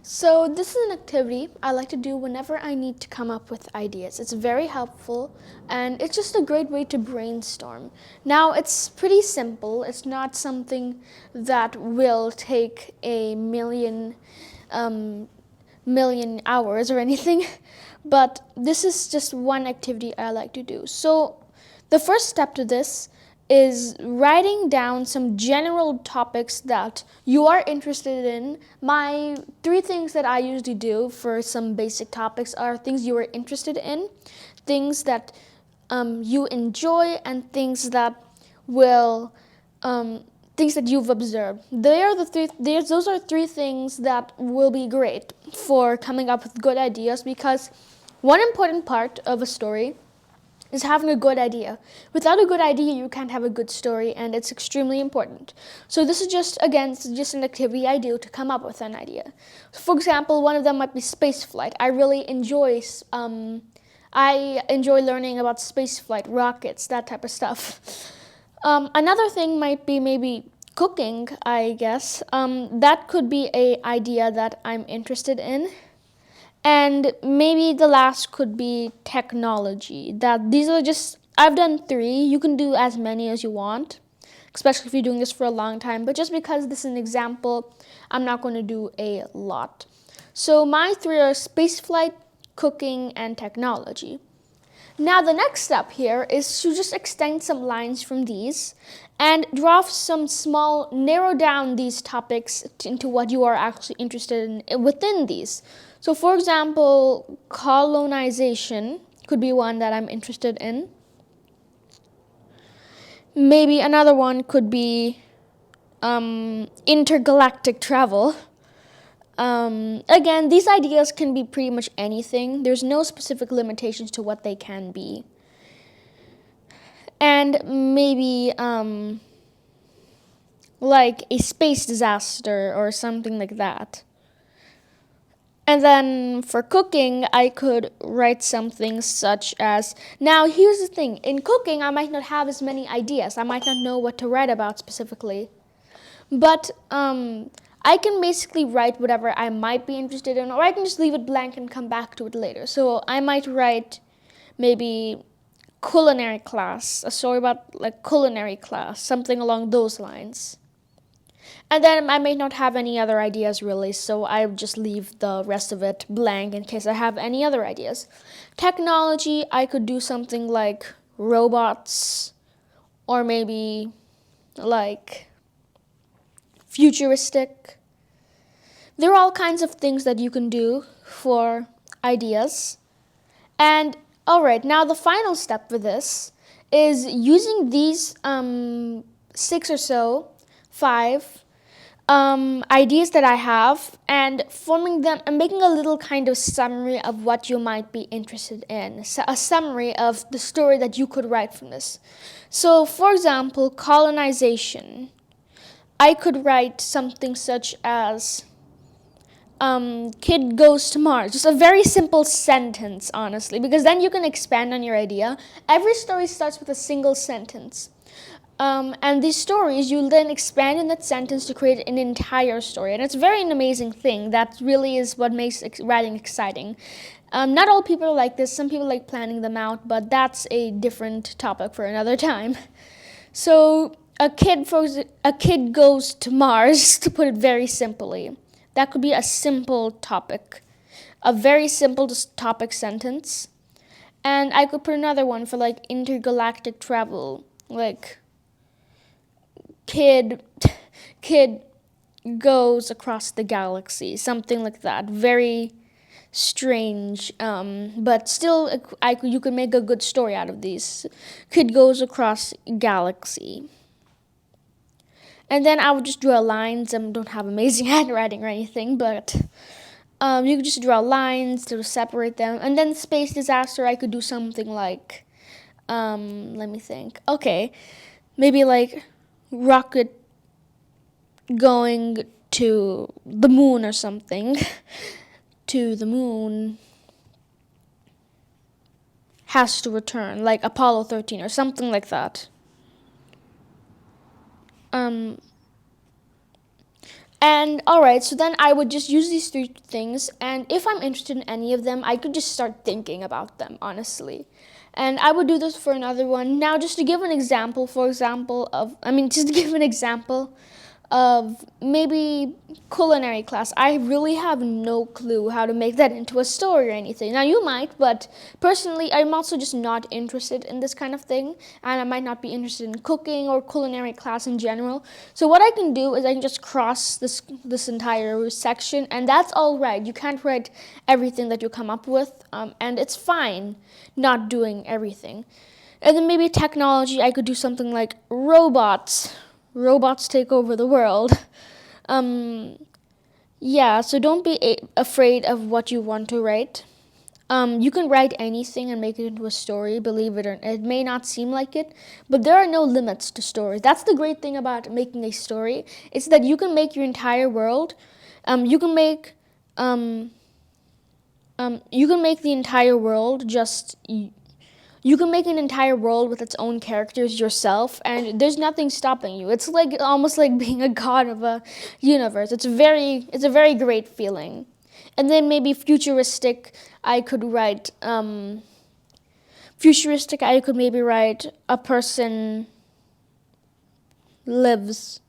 So this is an activity I like to do whenever I need to come up with ideas. It's very helpful and it's just a great way to brainstorm. Now it's pretty simple. It's not something that will take a um, million hours or anything, but this is just one activity I like to do. So the first step to this is writing down some general topics that you are interested in. My three things that I usually do for some basic topics are things you are interested in, things that you enjoy, and things that will things that you've observed. Those are three things that will be great for coming up with good ideas, because one important part of a story is having a good idea. Without a good idea, you can't have a good story, and it's extremely important. So this is just an activity I do to come up with an idea. For example, one of them might be space flight. I enjoy learning about space flight, rockets, that type of stuff. Another thing might be maybe cooking, I guess. That could be a idea that I'm interested in. And maybe the last could be technology. I've done three. You can do as many as you want, especially if you're doing this for a long time. But just because this is an example, I'm not going to do a lot. So my three are spaceflight, cooking, and technology. Now the next step here is to just extend some lines from these and narrow down these topics into what you are actually interested in within these. So for example, colonization could be one that I'm interested in. Maybe another one could be intergalactic travel. Again, these ideas can be pretty much anything. There's no specific limitations to what they can be. And maybe like a space disaster or something like that. And then for cooking, I could write something such as, now here's the thing, in cooking I might not have as many ideas. I might not know what to write about specifically. But I can basically write whatever I might be interested in, or I can just leave it blank and come back to it later. So I might write maybe culinary class, a story about like culinary class, something along those lines. And then I may not have any other ideas really, so I would just leave the rest of it blank in case I have any other ideas. Technology, I could do something like robots, or maybe like futuristic. There are all kinds of things that you can do for ideas. And alright, now the final step for this is using these five ideas that I have, and forming them and making a little kind of summary of what you might be interested in. So a summary of the story that you could write from this. So for example, colonization. I could write something such as kid goes to Mars. Just a very simple sentence, honestly, because then you can expand on your idea. Every story starts with a single sentence. And these stories, you'll then expand in that sentence to create an entire story. And it's very an amazing thing. That really is what makes writing exciting. Not all people are like this. Some people like planning them out, but that's a different topic for another time. So a kid goes to Mars, to put it very simply. That could be a simple topic, a very simple topic sentence. And I could put another one for like intergalactic travel, like kid goes across the galaxy, something like that. Very strange, but still you could make a good story out of these. Kid goes across galaxy. And then I would just draw lines. I don't have amazing handwriting or anything, but you could just draw lines to separate them. And then space disaster, I could do something like, let me think. Okay, maybe like rocket going to the moon or something. To the moon has to return, like Apollo 13 or something like that. And all right, so then I would just use these three things, and if I'm interested in any of them, I could just start thinking about them, honestly. And I would do this for another one. Now, just to give an example, just to give an example of maybe culinary class. I really have no clue how to make that into a story or anything. Now you might, but personally I'm also just not interested in this kind of thing, and I might not be interested in cooking or culinary class in general. So what I can do is I can just cross this entire section, and that's all right. You can't write everything that you come up with, and it's fine not doing everything. And then maybe technology, I could do something like robots take over the world. Yeah, so don't be afraid of what you want to write. You can write anything and make it into a story, believe it or not. It may not seem like it, but there are no limits to stories. That's the great thing about making a story. It's that you can make your entire world. You can make the entire world just. You can make an entire world with its own characters yourself, and there's nothing stopping you. It's like almost like being a god of a universe. It's a very great feeling. And then maybe futuristic, I could maybe write a person lives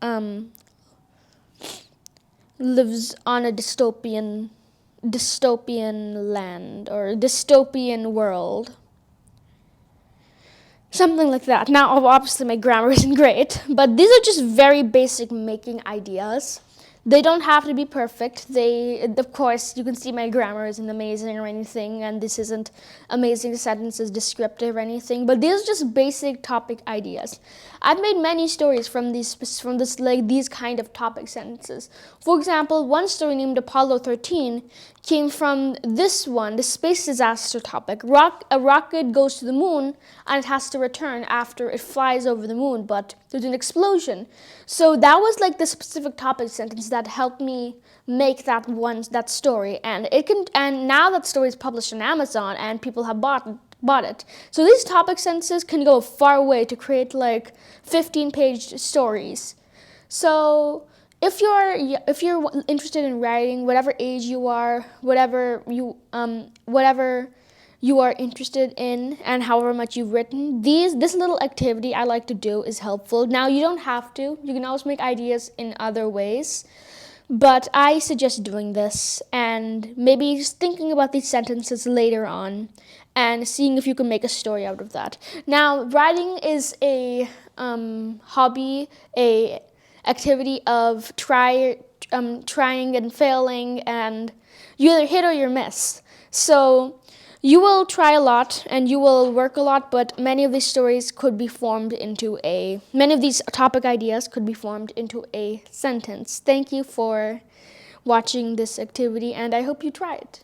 on a dystopian land or dystopian world. Something like that. Now, obviously, my grammar isn't great, but these are just very basic making ideas. They don't have to be perfect. Of course, you can see my grammar isn't amazing or anything, and this isn't amazing sentences, descriptive or anything, but these are just basic topic ideas. I've made many stories from these kind of topic sentences. For example, one story named Apollo 13 came from this one, the space disaster topic. A rocket goes to the moon and it has to return after it flies over the moon, but there's an explosion. So that was like the specific topic sentence that helped me make that story, and now that story is published on Amazon and people have bought it. So these topic sentences can go a far way to create like 15-page stories. So if you're interested in writing, whatever age you are, whatever you are interested in, and however much you've written, this little activity I like to do is helpful. Now you don't have to. You can always make ideas in other ways. But I suggest doing this and maybe just thinking about these sentences later on and seeing if you can make a story out of that. Now, writing is a hobby, a activity of trying and failing, and you either hit or you miss. So you will try a lot and you will work a lot, but many of these topic ideas could be formed into a sentence. Thank you for watching this activity, and I hope you try it.